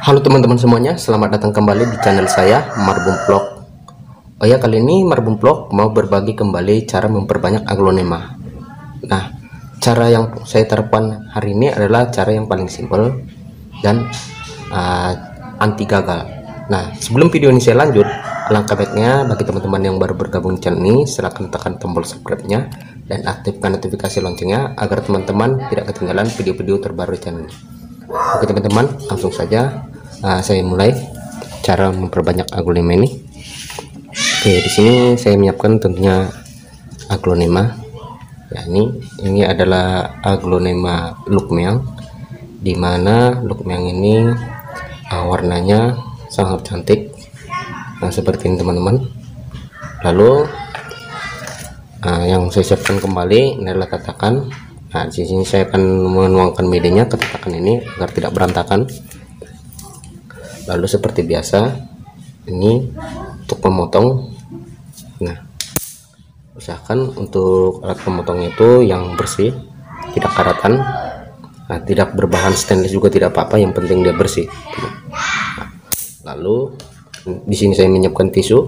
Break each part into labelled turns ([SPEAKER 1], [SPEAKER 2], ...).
[SPEAKER 1] Halo teman-teman semuanya, selamat datang kembali di channel saya Marbun Vlog. Oh ya, kali ini Marbun Vlog mau berbagi kembali cara memperbanyak aglonema. Nah, cara yang saya terapkan hari ini adalah cara yang paling simpel dan anti gagal. Nah, sebelum video ini saya lanjut, alangkah baiknya bagi teman-teman yang baru bergabung di channel ini, silahkan tekan tombol subscribe-nya dan aktifkan notifikasi loncengnya agar teman-teman tidak ketinggalan video-video terbaru di channel ini. Oke teman-teman, langsung saja saya mulai cara memperbanyak aglonema ini. Oke, di sini saya menyiapkan tentunya aglonema. Ya, ini adalah aglonema lukmeang, dimana lukmeang ini warnanya sangat cantik. Nah, seperti ini teman-teman. Lalu yang saya siapkan kembali ini adalah tatakan. Nah, di sini saya akan menuangkan medianya ke tatakan ini agar tidak berantakan. Lalu seperti biasa, ini untuk memotong. Nah, usahakan untuk alat pemotongnya itu yang bersih, tidak karatan. Nah, tidak berbahan stainless juga tidak apa-apa, yang penting dia bersih. Nah, lalu di sini saya menyiapkan tisu.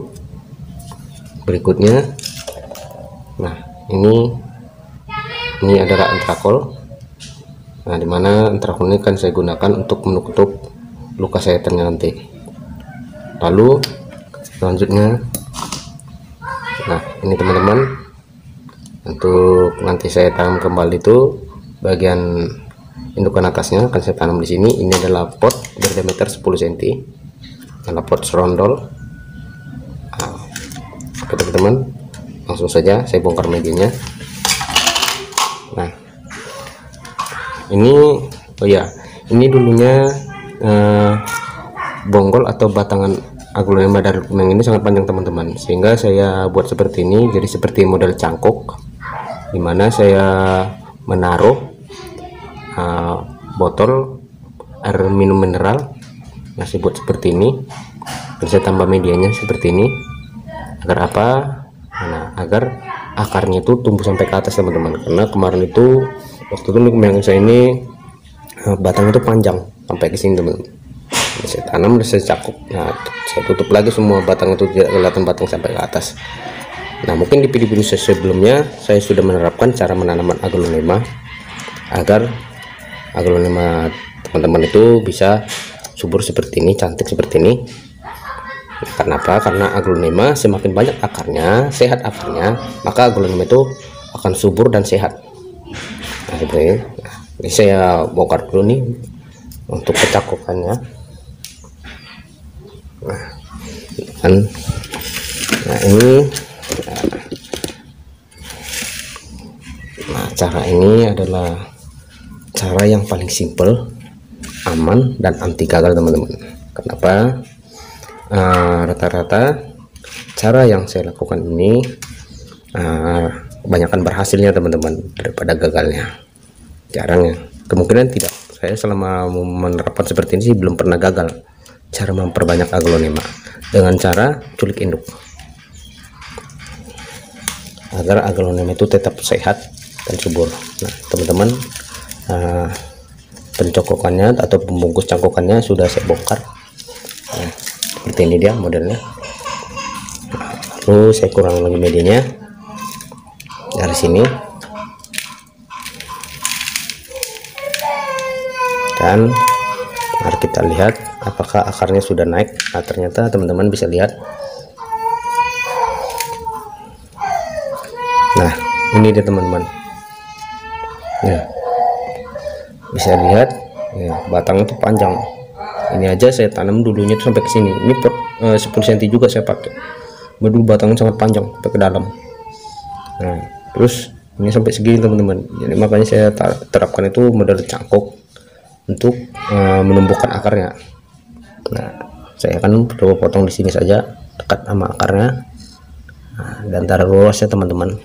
[SPEAKER 1] Berikutnya, nah ini adalah antrakol. Nah, dimana antrakol ini kan saya gunakan untuk menutup luka sayatan nanti. Lalu selanjutnya, nah ini teman-teman, untuk nanti saya tanam kembali itu bagian indukan atasnya akan saya tanam di sini. Ini adalah pot berdiameter 10 cm, adalah pot serondol. Nah, oke teman-teman, langsung saja saya bongkar medianya. Nah, ini oh ya, ini dulunya bonggol atau batangan aglonema dari lukmeang ini sangat panjang teman-teman, sehingga saya buat seperti ini, jadi seperti model cangkok, dimana saya menaruh botol air minum mineral. Nah, saya buat seperti ini dan saya tambah medianya seperti ini. Agar apa? Nah, agar akarnya itu tumbuh sampai ke atas teman-teman, karena kemarin itu waktu itu lukmeang saya ini batang itu panjang sampai ke sini teman-teman. Saya tanam dan saya cakup. Nah, saya tutup lagi semua batang itu, tidak kelihatan batang sampai ke atas. Nah, mungkin di video-video sebelumnya saya sudah menerapkan cara menanaman aglonema agar aglonema teman-teman itu bisa subur seperti ini, cantik seperti ini. Nah, karena apa? Karena aglonema semakin banyak akarnya, sehat akarnya, maka aglonema itu akan subur dan sehat. Nah, seperti ini. Nah, ini saya bongkar dulu nih untuk kecakupannya. Nah ini, nah cara ini adalah cara yang paling simpel, aman dan anti gagal teman-teman. Kenapa? Rata-rata cara yang saya lakukan ini kebanyakan berhasilnya teman-teman daripada gagalnya. Jarang ya, kemungkinan tidak. Saya selama menerapkan seperti ini sih belum pernah gagal cara memperbanyak aglonema dengan cara culik induk, agar aglonema itu tetap sehat dan subur. Nah teman-teman, pencokokannya atau pembungkus cangkokannya sudah saya bongkar. Nah, seperti ini dia modelnya. Lalu saya kurang lagi medianya dari sini, dan mari kita lihat apakah akarnya sudah naik. Nah, ternyata teman-teman bisa lihat. Nah, ini dia teman-teman. Ya, bisa lihat ya, batang itu panjang. Ini aja saya tanam dulunya itu sampai ke sini. Ini 10 cm juga saya pakai. Dulu batangnya sangat panjang sampai ke dalam. Nah, terus ini sampai segini teman-teman. Jadi makanya saya terapkan itu model cangkok untuk menumbuhkan akarnya. Nah, saya akan coba potong di sini saja dekat sama akarnya, dan taruh luasnya teman-teman.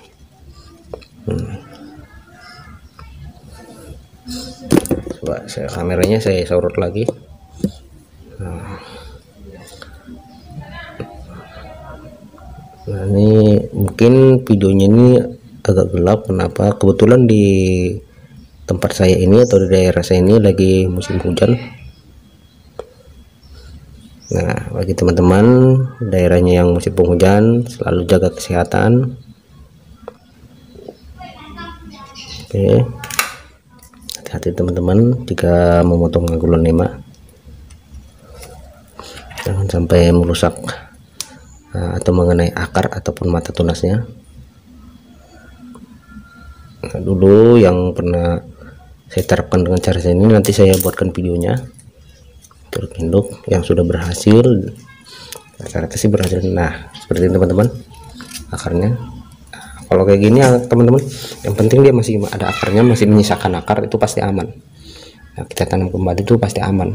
[SPEAKER 1] Coba kameranya saya sorot lagi. Nah, ini mungkin videonya ini agak gelap. Kenapa? Kebetulan di tempat saya ini atau di daerah saya ini lagi musim hujan. Nah, bagi teman-teman daerahnya yang musim penghujan, selalu jaga kesehatan. Oke, hati-hati teman-teman jika memotong aglonema, jangan sampai merusak atau mengenai akar ataupun mata tunasnya. Nah, dulu yang pernah saya terapkan dengan cara ini, nanti saya buatkan videonya untuk induk yang sudah berhasil. Rata-rata sih berhasil. Nah, seperti ini teman-teman akarnya. Kalau kayak gini ya teman-teman, yang penting dia masih ada akarnya, masih menyisakan akar, itu pasti aman. Nah, kita tanam kembali itu pasti aman.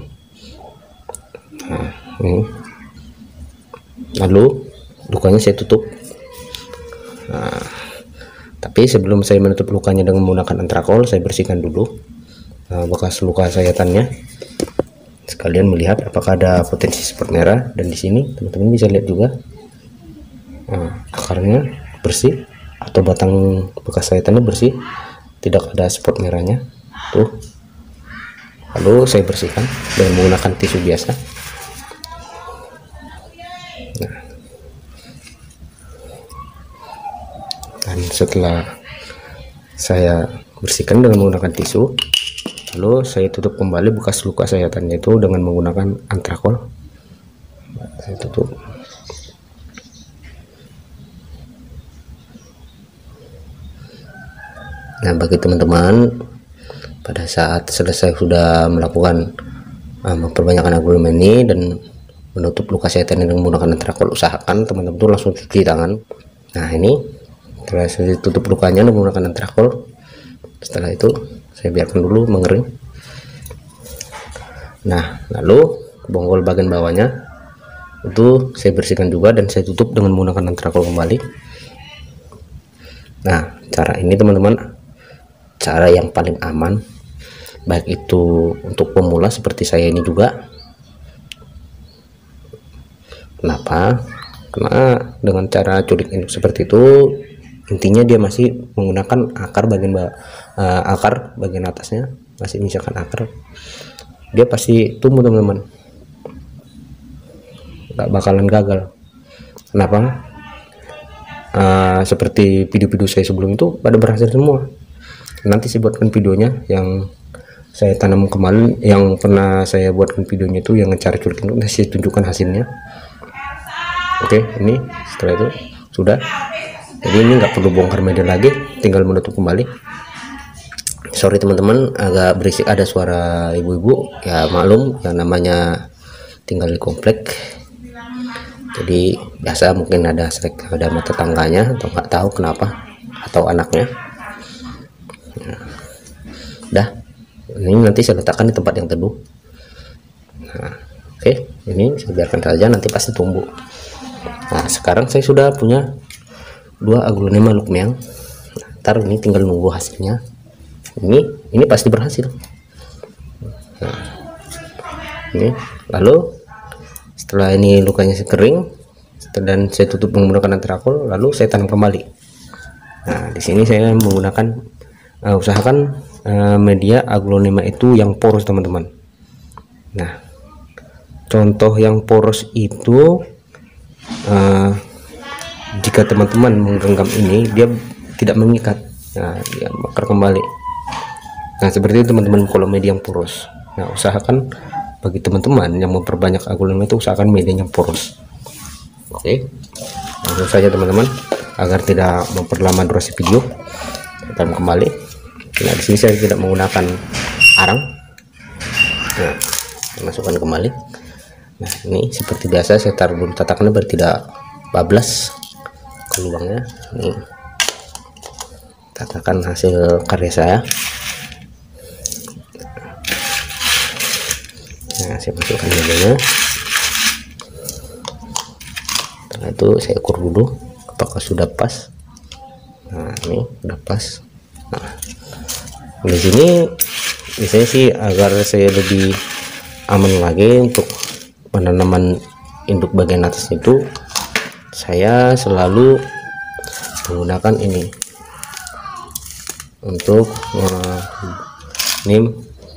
[SPEAKER 1] Nah, ini. Lalu lukanya saya tutup. Nah, tapi sebelum saya menutup lukanya dengan menggunakan antrakol, saya bersihkan dulu bekas luka sayatannya, sekalian melihat apakah ada potensi spot merah. Dan di sini teman-teman bisa lihat juga akarnya bersih atau batang bekas sayatannya bersih, tidak ada spot merahnya tuh. Lalu saya bersihkan dengan menggunakan tisu biasa. Nah, dan setelah saya bersihkan dengan menggunakan tisu, lalu saya tutup kembali bekas luka sayatannya itu dengan menggunakan antrakol. Saya tutup. Nah, bagi teman-teman pada saat selesai sudah melakukan memperbanyakkan aglonema ini dan menutup luka sayatan dengan menggunakan antrakol, usahakan teman-teman itu langsung cuci tangan. Nah, ini setelah saya tutup lukanya dengan menggunakan antrakol, setelah itu saya biarkan dulu mengering. Nah, lalu bonggol bagian bawahnya itu saya bersihkan juga dan saya tutup dengan menggunakan antrakol kembali. Nah, cara ini teman-teman cara yang paling aman, baik itu untuk pemula seperti saya ini juga. Kenapa? Karena dengan cara culik induk seperti itu, intinya dia masih menggunakan akar bagian atasnya, masih misalkan akar, dia pasti tumbuh teman-teman, nggak bakalan gagal. Kenapa? Seperti video-video saya sebelum itu pada berhasil semua. Nanti saya buatkan videonya yang saya tanam kemarin, yang pernah saya buatkan videonya itu yang cara culik induk, saya tunjukkan hasilnya. Oke, ini setelah itu sudah, jadi ini nggak perlu bongkar media lagi, tinggal menutup kembali. Sorry teman-teman, agak berisik, ada suara ibu-ibu, ya maklum, yang namanya tinggal di komplek, jadi biasa mungkin ada mata tangganya atau nggak tahu kenapa, atau anaknya. Dah, ini nanti saya letakkan di tempat yang teduh. Nah, oke, ini saya biarkan saja, nanti pasti tumbuh. Nah, sekarang saya sudah punya 2 aglonema lukmeang. Ntar ini tinggal nunggu hasilnya. Ini pasti berhasil. Nah, ini lalu setelah ini lukanya kering dan saya tutup menggunakan antrakol, lalu saya tanam kembali. Nah, di sini saya menggunakan usahakan media aglonema itu yang poros teman-teman. Nah, contoh yang poros itu jika teman-teman menggenggam ini, dia tidak mengikat, nah dia mekar kembali. Nah, seperti itu teman-teman kalau media yang poros. Nah, usahakan bagi teman-teman yang memperbanyak aglonema itu usahakan media yang poros. Oke, langsung saja teman-teman, agar tidak memperlama durasi video, kita kembali. Nah, di sini saya tidak menggunakan arang. Nah, masukkan kembali. Nah, ini seperti biasa saya taruh dulu tatakannya biar tidak bablas ke lubangnya. Ini tatakan hasil karya saya. Nah, saya masukkan medianya. Setelah itu saya ukur dulu apakah sudah pas. Nah, ini sudah pas. Nah, di sini biasanya sih agar saya lebih aman lagi untuk penanaman induk bagian atas itu, saya selalu menggunakan ini untuk ini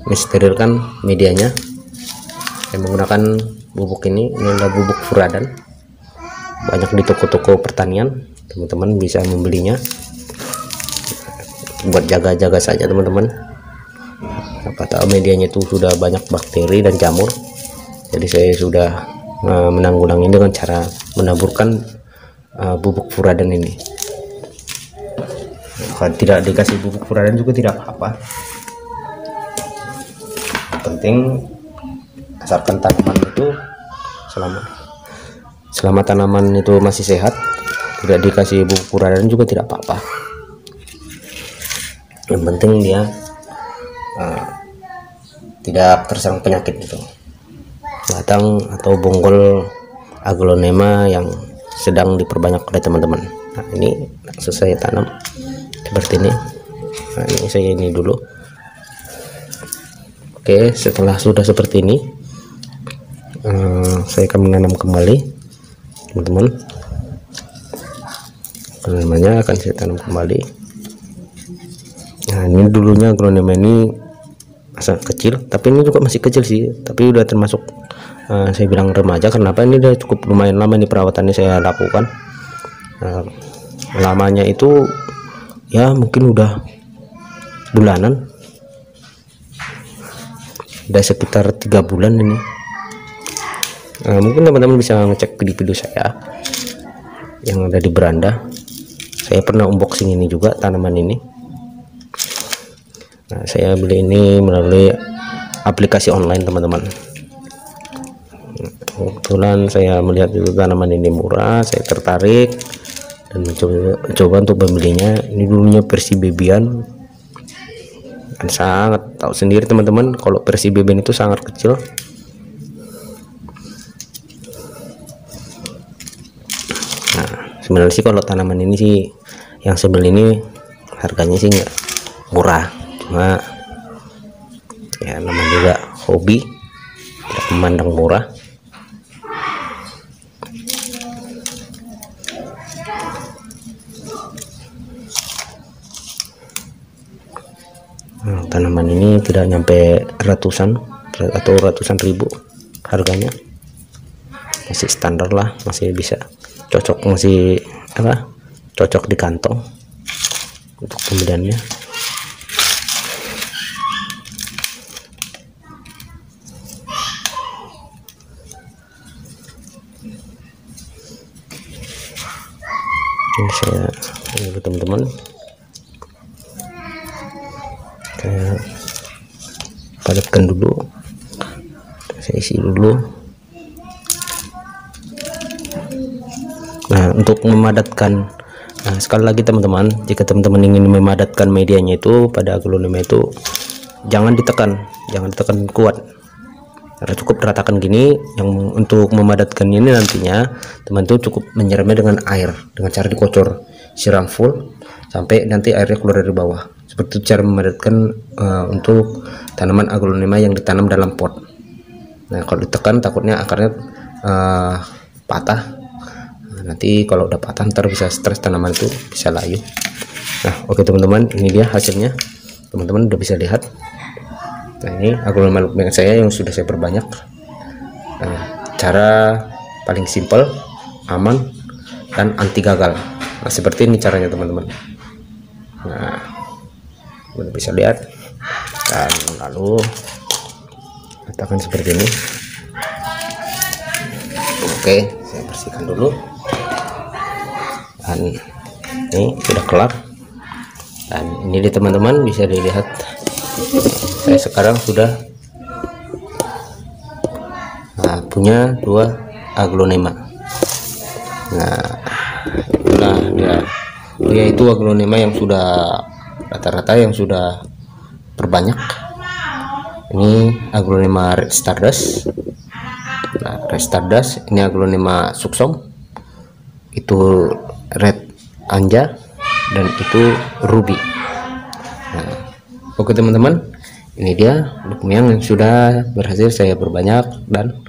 [SPEAKER 1] mensterilkan medianya. Saya menggunakan bubuk ini adalah bubuk furadan, banyak di toko-toko pertanian, teman-teman bisa membelinya buat jaga-jaga saja teman-teman. Apa tahu medianya itu sudah banyak bakteri dan jamur, jadi saya sudah menanggulangi dengan cara menaburkan bubuk furadan ini. Kalau tidak dikasih bubuk furadan juga tidak apa-apa, penting asalkan tanaman itu selama tanaman itu masih sehat, tidak dikasih bubuk furadan juga tidak apa-apa. Yang penting dia tidak terserang penyakit itu, batang atau bonggol aglonema yang sedang diperbanyak oleh teman-teman. Nah, ini langsung saya tanam seperti ini. Nah, ini saya ini dulu. Oke, setelah sudah seperti ini, saya akan menanam kembali teman-teman. Tanamannya akan saya tanam kembali. Nah, ini dulunya aglonema ini sangat kecil, tapi ini juga masih kecil sih, tapi udah termasuk saya bilang remaja. Kenapa? Ini udah cukup lumayan lama ini perawatannya saya lakukan. Lamanya itu ya mungkin udah bulanan, udah sekitar 3 bulan ini. Mungkin teman-teman bisa ngecek video-video saya yang ada di beranda. Saya pernah unboxing ini juga, tanaman ini. Nah, saya beli ini melalui aplikasi online teman-teman. Kebetulan saya melihat itu tanaman ini murah, saya tertarik dan mencoba untuk membelinya. Ini dulunya versi babyan, dan sangat tahu sendiri teman-teman kalau versi babyan itu sangat kecil. Nah, sebenarnya sih kalau tanaman ini sih yang saya beli ini harganya sih nggak murah, cuma ya namanya juga hobi, tidak memandang murah. Nah, tanaman ini tidak nyampe ratusan atau ratusan ribu harganya, masih standar lah, masih bisa cocok, masih cocok di kantong untuk pembeliannya. Ini saya teman-teman, saya padatkan dulu, saya isi dulu. Nah, untuk memadatkan, sekali lagi teman-teman, jika teman-teman ingin memadatkan medianya itu pada aglonema itu jangan ditekan kuat, karena cukup ratakan gini. Yang untuk memadatkan ini nantinya teman tuh cukup menyiramnya dengan air, dengan cara dikocor, siram full sampai nanti airnya keluar dari bawah. Seperti itu cara memadatkan untuk tanaman aglonema yang ditanam dalam pot. Nah, kalau ditekan takutnya akarnya patah. Nanti kalau udah patah ntar bisa stres, tanaman itu bisa layu. Nah, oke teman-teman, ini dia hasilnya, teman-teman udah bisa lihat. Nah, ini aglonema lumbeng saya yang sudah saya perbanyak. Nah, cara paling simpel, aman, dan anti gagal. Nah, seperti ini caranya teman-teman. Nah, udah bisa lihat, dan lalu letakkan seperti ini. Oke, saya bersihkan dulu. Dan ini sudah kelar, dan ini di teman-teman bisa dilihat saya sekarang sudah punya 2 aglonema. Nah, itulah dia itu aglonema yang sudah rata-rata yang sudah perbanyak. Ini aglonema red stardust. Nah, red stardust ini aglonema suksom, itu red anja, dan itu ruby. Nah, oke teman-teman, ini dia lumbeng yang sudah berhasil saya perbanyak, dan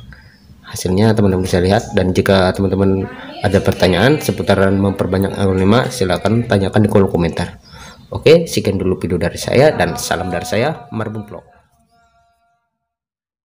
[SPEAKER 1] hasilnya teman-teman bisa lihat. Dan jika teman-teman ada pertanyaan seputaran memperbanyak aglonema, silahkan tanyakan di kolom komentar. Oke, sekian dulu video dari saya, dan salam dari saya, Marbun Vlog.